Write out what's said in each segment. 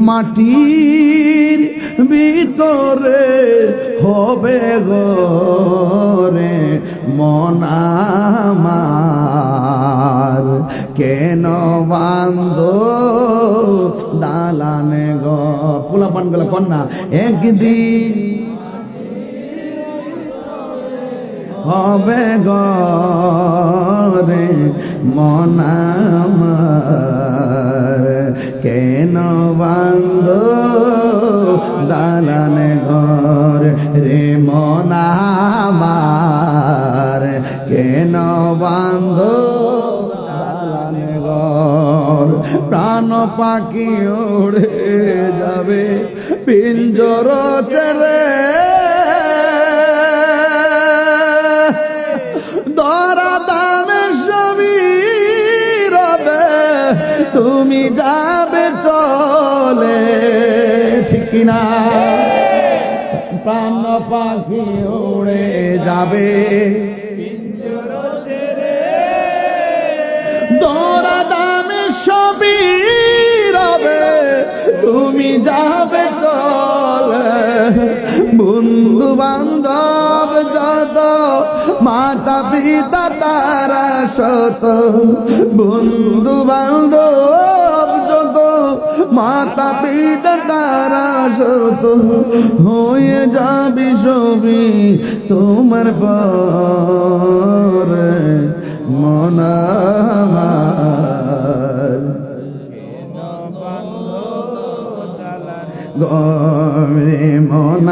মাটির ভিতরে হবে ঘরে মন আমার, কেন বান্ধ দালানে গো পোলা পান গেল কন্যা একদিন হবে ঘরে মন আমার, কেন বান্ধ দালানে ঘর রে মন আমার, কেন বান্ধ দালানে ঘর। প্রাণ পাখি উড়ে যাবে পিঞ্জর ছেড়ে, ধরা দামে সবই রবে তুমি যাবে চলে, ঠিক কিনা? প্রাণ পাখি উড়ে যাবে পিঞ্জর ছেড়ে, ধরা দামে সবই রবে তুমি যাবে চলে। বন্ধু বান্ধব যত মাতা পিতা তারা শত, বন্ধু বান্ধব যত মাতা পিতা তারা শত, হয়ে যাবি সবই তোমার পরে মন আমার, গরে মন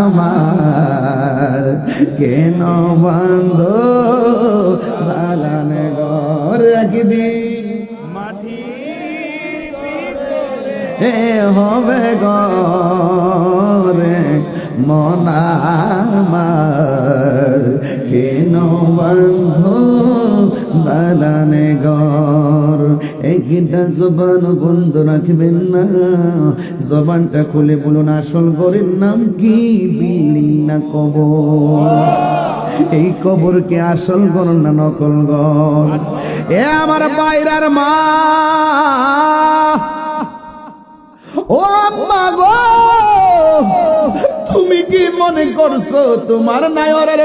আমার, কেন বান্ধ দালানে ঘর রাখি মাটির ভিতরে হবে ঘরে মন আমার, কেন বান্ধ দালানে ঘর। একটা জবান বন্ধ রাখবেন না, জবানটা খুলে বলুন আসল ঘরের নাম কি, বিল্ডিং না কবর? এই কবরকে আসল ঘর না নকল ঘর? এ আমার বাইরার মা, ও আম্মা গো, তুমি কি মনে করছো তোমার নায়রের